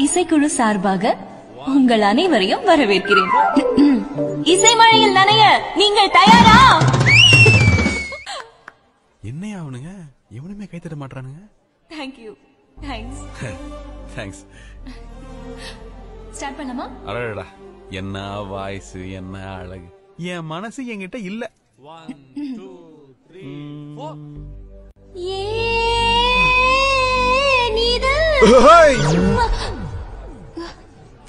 இசைக்குழு சார்பாக உங்கள் அனைவரையும் வரவேற்கிறேன். இசை மழையில் நனைய நீங்கள் தயாரா? என்னையா அவனுங்க எவனுமே கை தட்ட மாட்டானுங்க. தேங்க்யூ. தேங்க்ஸ். தேங்க்ஸ். ஸ்டார்ட் பண்ணலாமா? அடடா, என்ன வாய்ஸ், என்ன அழகு. என் மனசு என்கிட்ட இல்ல. 1 2 3 4.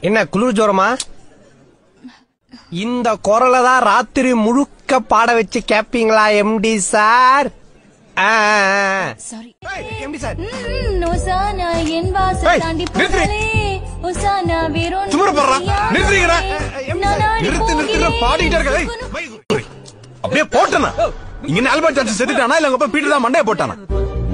என்ன குளிர் ஜோரமா? இந்த குரலை தான் ராத்திரி முழுக்க பாட வச்சு கேப்பீங்களா MD sir? Sorry MD sir. நோசானா என் வாசல் தாண்டி போகலே ஓசானா வேரோன் சும்மா நிறுத்துறீங்கடா. நிறுத்து பாடிட்டே இருக்க. அப்படியே போட்டனா இங்க ஆல்பர்ட் ஜான்சன் செத்துட்டானா இல்ல உங்க அப்பா பீட்டர் தான் மண்டைய போட்டானா?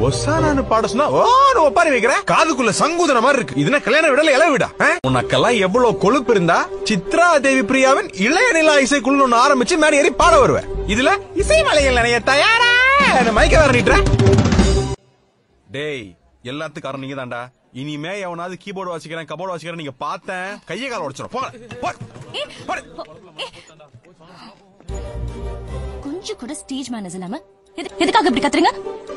ஒசானான்னு பாட சொன்னா ஓன்னு ஒப்பாரி வைக்கிற. காதுக்குள்ள சங்கூதன மாதிரி இருக்கு. இதுனா கல்யாண விடல இள விடா. உனக்கெல்லாம் எவ்வளவு கொழுப்பு இருந்தா சித்ரா தேவி பிரியாவின் இளைய நிலா இசைக்குழு ஒன்னு ஆரம்பிச்சு மேடை ஏறி பாட வருவேன். இதுல இசை மலைகள் நினைய தயாரா மைக்க வேற நீட்டுற. டேய், எல்லாத்துக்கும் காரணம் நீங்க தான்டா. இனிமே எவனாவது கீபோர்டு வாசிக்கிறேன் கபோர்டு வாசிக்கிறேன் நீங்க பார்த்தேன் கையை கால உடைச்சிடும். கொஞ்சம் கூட ஸ்டேஜ் மேனேஜ் இல்லாம எதுக்காக இப்படி கத்துறீங்க?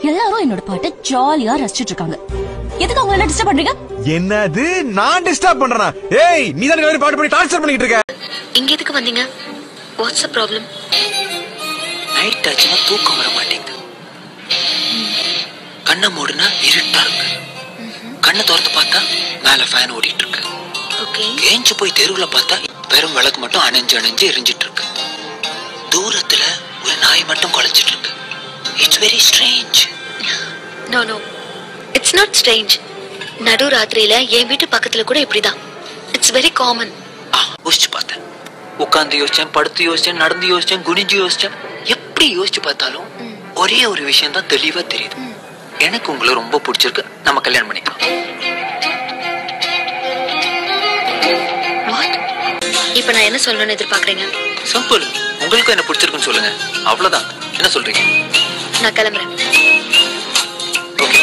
எல்லாரும் என்னோட பாட்டை ஜாலியா ரசிச்சிட்டு இருக்காங்க. எதுக்கு அவங்க என்ன டிஸ்டர்ப் பண்றீங்க? என்னது நான் டிஸ்டர்ப் பண்றேனா? ஏய், நீ தான் எல்லாரும் பாட்டு பண்ணி டார்ச்சர் பண்ணிட்டு இருக்க. இங்க எதுக்கு வந்தீங்க? What's the problem? நைட் ஆச்சுனா தூக்கம் வர மாட்டேங்குது. கண்ணை மூடுனா இருட்டா இருக்கு. கண்ணை திறந்து பார்த்தா மேல ஃபேன் ஓடிட்டு இருக்கு. ஓகே. ஏஞ்சு போய் தெருவுல பார்த்தா வெறும் விளக்கு மட்டும் அணைஞ்சு அணைஞ்சு எரிஞ்சிட்டு இருக்கு. தூரத்துல ஒரு நாய் மட்டும் குலைச்சிட்டு இருக்கு. It's very strange. No. It's not strange. நடு ராத்திரியில என் வீட்டு பக்கத்துல கூட இப்படிதான். It's very common. யோசிச்சு பார்த்தேன். உட்கார்ந்து யோசிச்சேன், படுத்து யோசிச்சேன், நடந்து யோசிச்சேன், குனிஞ்சு யோசிச்சேன். எப்படி யோசிச்சு பார்த்தாலும் ஒரே ஒரு விஷயம் தான் தெளிவா தெரியுது. எனக்கு உங்களை ரொம்ப பிடிச்சிருக்கு, நம்ம கல்யாணம் பண்ணிக்கலாம். இப்ப நான் என்ன சொல்லணும்னு எதிர்பார்க்கறீங்க? சிம்பிள். உங்களுக்கு என்ன பிடிச்சிருக்குன்னு சொல்லுங்க, அவ்வளவுதான். என்ன சொல்றீங்க? நான் கிளம்புறேன். Okay,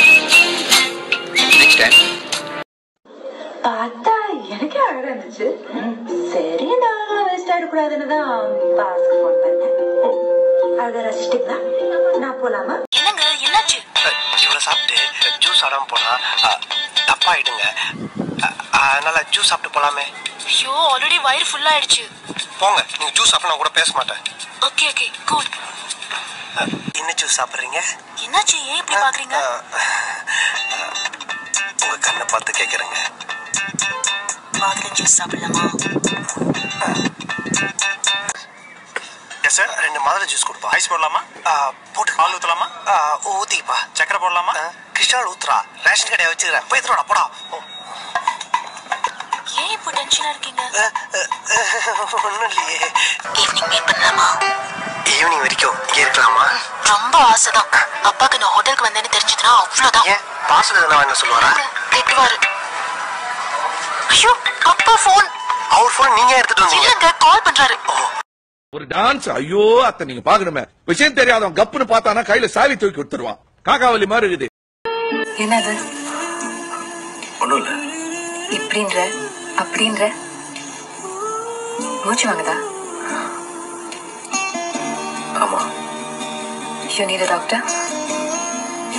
next time. பார்த்தா எனக்கே அழகா இருந்துச்சு. சரி, நான் வேஸ்ட் ஆயிடக்கூடாதுன்னு தான் பாஸ்க்கு ஃபோன் பண்ணேன். அழகா ரசிச்சிட்டீங்களா? நான் போலாமா? என்னங்க, என்னாச்சு? இவ்வளவு சாப்பிட்டு ஜூஸ் ஆடாம போனா தப்பா ஆயிடுங்க. அதனால ஜூஸ் சாப்பிட்டு போலாமே. ஐயோ, ஆல்ரெடி வயிறு ஃபுல் ஆயிடுச்சு. போங்க, நீங்க ஜூஸ் சாப்பிட நான் கூட பேச மாட்டேன். Okay cool. என்ன ஜூஸ் சாப்பிடுறீங்க? என்னாச்சு, ஏன் இப்படி பாக்குறீங்க? உங்க கண்ணை பார்த்து கேக்குறேங்க. மாதுளை ஜூஸ் சாப்பிடலாமா? எஸ் சார், 2 மாதுளை ஜூஸ் கொடுப்பா. ஐஸ் போடலாமா? போட்டு. பால் ஊத்தலாமா? ஊத்திப்பா. சக்கரை போடலாமா? கிருஷ்ணால் ஊத்துறா. ரேஷன் கடையை வச்சுக்கிறேன், போய் தரோட போடா. ஏன் இப்போ டென்ஷனா இருக்கீங்க? ஒண்ணும் இல்லையே. ஈவினிங் மீட் பண்ணலாமா? ஈவினிங் வரைக்கும் இங்கே இருக்கலாமா? ரொம்ப ஆசைதான். அப்பாக்கு நான் ஹோட்டலுக்கு வந்தேன்னு தெரிஞ்சதுன்னா அவ்வளவுதான். ஏன் பாசல் எதுனா என்ன சொல்லுவாரா? திட்டுவாரு. ஐயோ, அப்பா போன். அவர் போன் நீங்க எடுத்துட்டு வந்தீங்க? இல்லங்க, கால் பண்றாரு. ஒரு டான்ஸ். ஐயோ அத்தை, நீங்க பாக்கணுமே. விஷயம் தெரியாதவன் கப்புன்னு பார்த்தானா கையில சாவி தூக்கி கொடுத்துருவான். காக்காவலி மாதிரி இருக்குது. என்னது? ஒண்ணும் இல்ல. இப்படின்ற அப்படின்ற மூச்சு வாங்குதா? ஆமா. You need a doctor?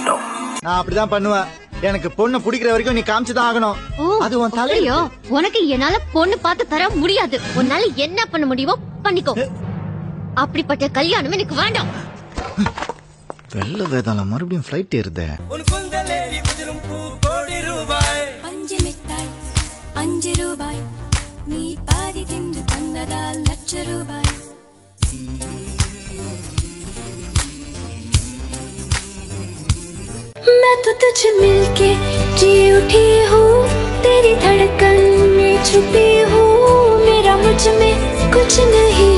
No. நான் அப்படிதான் பண்ணுவேன். எனக்கு பொண்ணு பிடிக்கிற வரைக்கும் நீ காமிச்சுதான் ஆகணும். அது உன் தலையோ. உனக்கு என்னால பொண்ணு பார்த்து தர முடியாது. உன்னால என்ன பண்ண முடியுமோ பண்ணிக்கோ. அப்படிப்பட்ட கல்யாணம் எனக்கு வேண்டாம். வெள்ள வேதாளம் மறுபடியும் ஃப்ளைட் ஏறுதே. 5 ரூபாய் நீ பாதி தின்று தந்ததால் லட்ச ரூபாய். मैं तो तुझे मिलके जी उठी हूँ, तेरी धड़कन में छुपी हूँ, मेरा मुझ में कुछ नहीं